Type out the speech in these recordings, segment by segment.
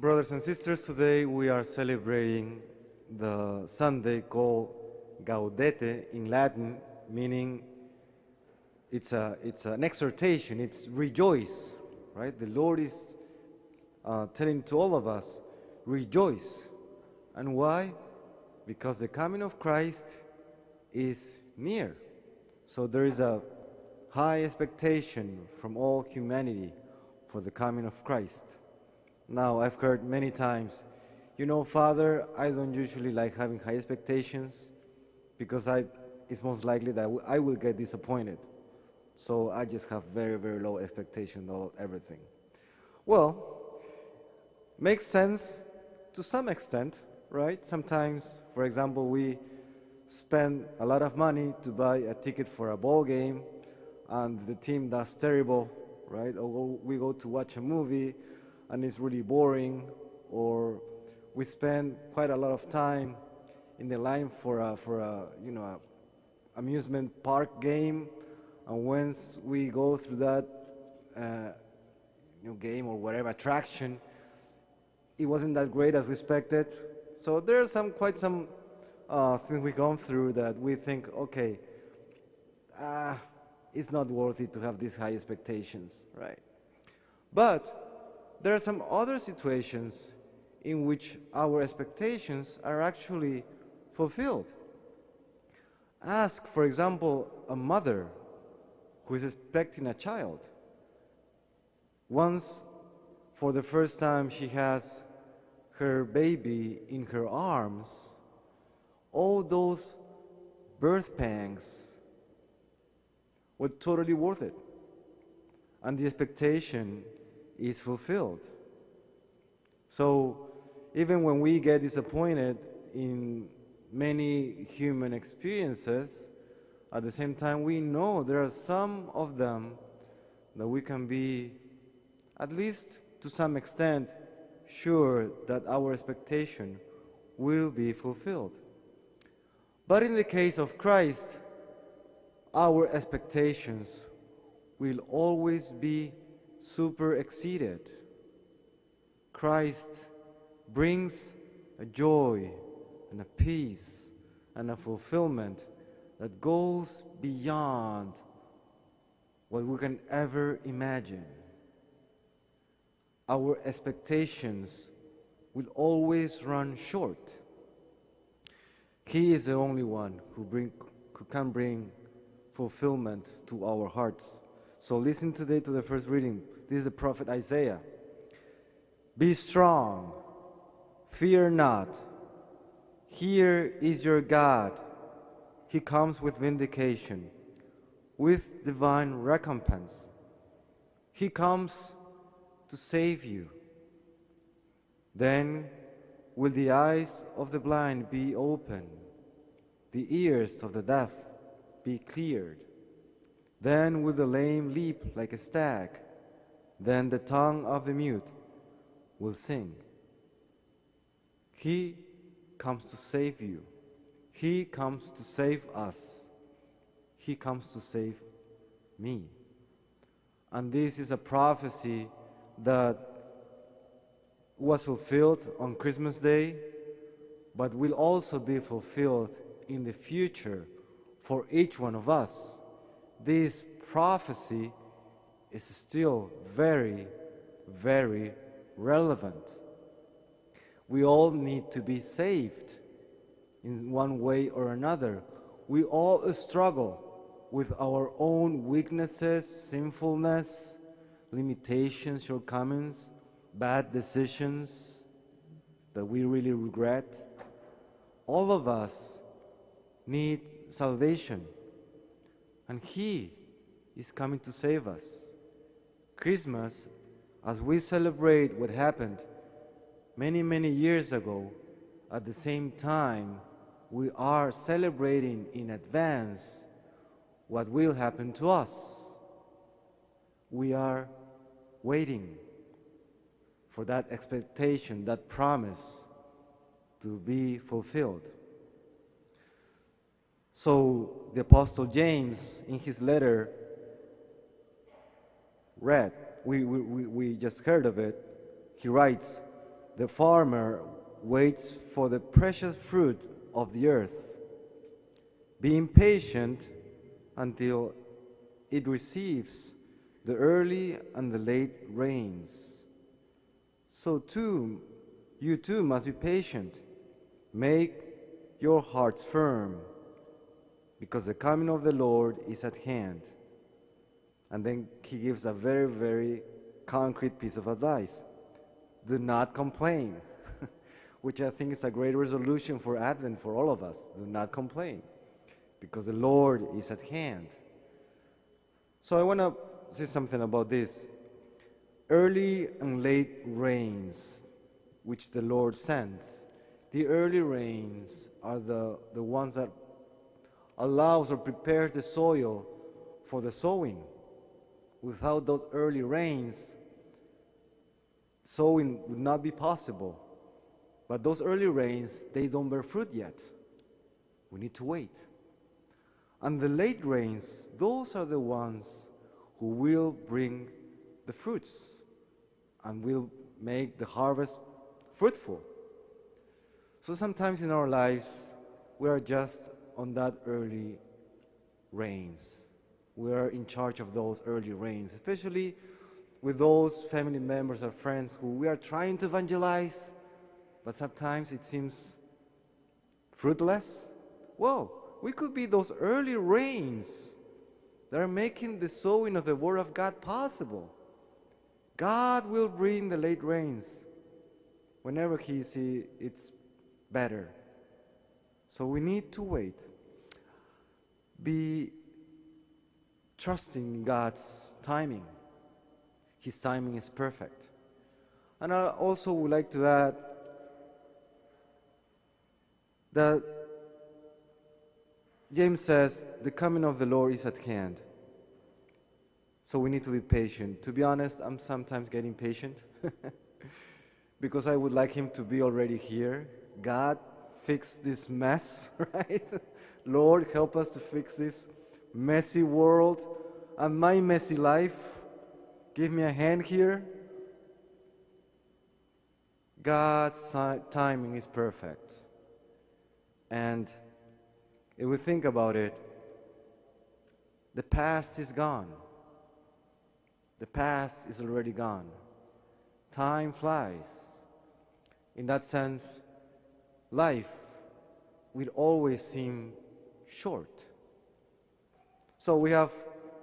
Brothers and sisters, today we are celebrating the Sunday called Gaudete in Latin, meaning it's an exhortation, it's rejoice, right? The Lord is telling to all of us, rejoice. And why? Because the coming of Christ is near. So there is a high expectation from all humanity for the coming of Christ. Now, I've heard many times, Father, I don't usually like having high expectations because it's most likely that I will get disappointed. So I just have very, very low expectations of everything. Well, makes sense to some extent, right? Sometimes, for example, we spend a lot of money to buy a ticket for a ball game and the team does terrible, right? Or we go to watch a movie and it's really boring, or we spend quite a lot of time in the line for a amusement park game, and once we go through that game or whatever attraction, it wasn't that great as we expected. So there are quite some things we've gone through that we think, okay, it's not worth it to have these high expectations, right? But there are some other situations in which our expectations are actually fulfilled. Ask, for example, a mother who is expecting a child. Once, for the first time, she has her baby in her arms, all those birth pangs were totally worth it. And the expectation is fulfilled. So even when we get disappointed in many human experiences, at the same time we know there are some of them that we can be, at least to some extent, sure that our expectation will be fulfilled. But in the case of Christ, our expectations will always be super exceeded. Christ brings a joy and a peace and a fulfillment that goes beyond what we can ever imagine. Our expectations will always run short. He is the only one who can bring fulfillment to our hearts. So listen today to the first reading. This is the prophet Isaiah. Be strong, fear not. Here is your God. He comes with vindication, with divine recompense. He comes to save you. Then will the eyes of the blind be opened, the ears of the deaf be cleared. Then will the lame leap like a stag. Then the tongue of the mute will sing. He comes to save you. He comes to save us. He comes to save me. And this is a prophecy that was fulfilled on Christmas Day, but will also be fulfilled in the future for each one of us. This prophecy is still very, very relevant. We all need to be saved in one way or another. We all struggle with our own weaknesses, sinfulness, limitations, shortcomings, bad decisions that we really regret. All of us need salvation, and He is coming to save us. Christmas, as we celebrate what happened many, many years ago, at the same time, we are celebrating in advance what will happen to us. We are waiting for that expectation, that promise to be fulfilled. So the Apostle James, in his letter, we just heard of it. He writes, the farmer waits for the precious fruit of the earth, being patient until it receives the early and the late rains. So too, you too must be patient. Make your hearts firm, because the coming of the Lord is at hand. And then he gives a very, very concrete piece of advice. Do not complain, which I think is a great resolution for Advent for all of us. Do not complain, because the Lord is at hand. So I want to say something about this. Early and late rains, which the Lord sends. The early rains are the ones that allows or prepares the soil for the sowing. Without those early rains, sowing would not be possible. But those early rains, they don't bear fruit yet. We need to wait. And the late rains, those are the ones who will bring the fruits and will make the harvest fruitful. So sometimes in our lives, we are just on that early rains. We are in charge of those early rains, especially with those family members or friends who we are trying to evangelize, but sometimes it seems fruitless. Well, we could be those early rains that are making the sowing of the Word of God possible. God will bring the late rains whenever He sees it's better. So we need to wait. Be trusting in God's timing. His timing is perfect. And I also would like to add that James says the coming of the Lord is at hand. So we need to be patient. To be honest, I'm sometimes getting patient because I would like Him to be already here. God, fix this mess, right? Lord, help us to fix this messy world and my messy life. Give me a hand here. God's timing is perfect. And if we think about it, the past is gone. The past is already gone. Time flies. In that sense, life will always seem short. So we have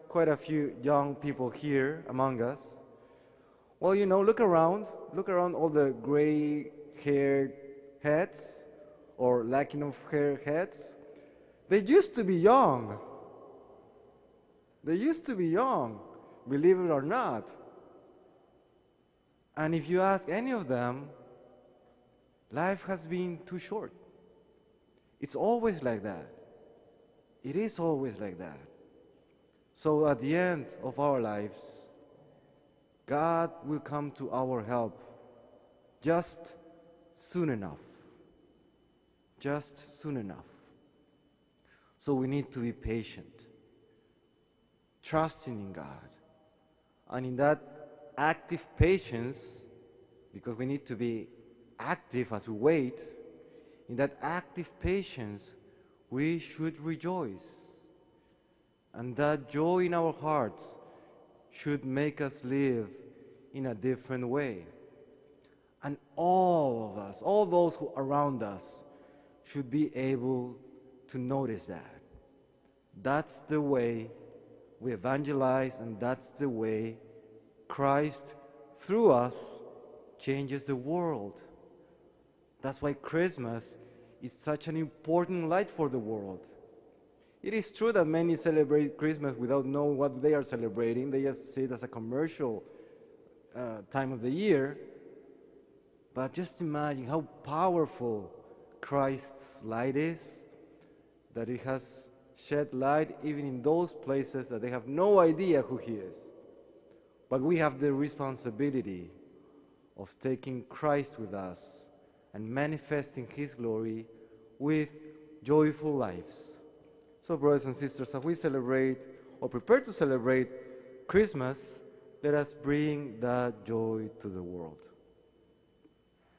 quite a few young people here among us. Well, you know, look around all the gray-haired heads or lacking of hair heads. They used to be young. They used to be young, believe it or not. And if you ask any of them, life has been too short. It's always like that. It is always like that. So at the end of our lives, God will come to our help just soon enough. Just soon enough. So we need to be patient, trusting in God. And in that active patience, because we need to be active as we wait, in that active patience, we should rejoice. And that joy in our hearts should make us live in a different way. And all of us, all those who are around us, should be able to notice that. That's the way we evangelize, and that's the way Christ, through us, changes the world. That's why Christmas is such an important light for the world. It is true that many celebrate Christmas without knowing what they are celebrating. They just see it as a commercial time of the year. But just imagine how powerful Christ's light is, that it has shed light even in those places that they have no idea who He is. But we have the responsibility of taking Christ with us and manifesting His glory with joyful lives. So brothers and sisters, as we celebrate or prepare to celebrate Christmas, let us bring that joy to the world.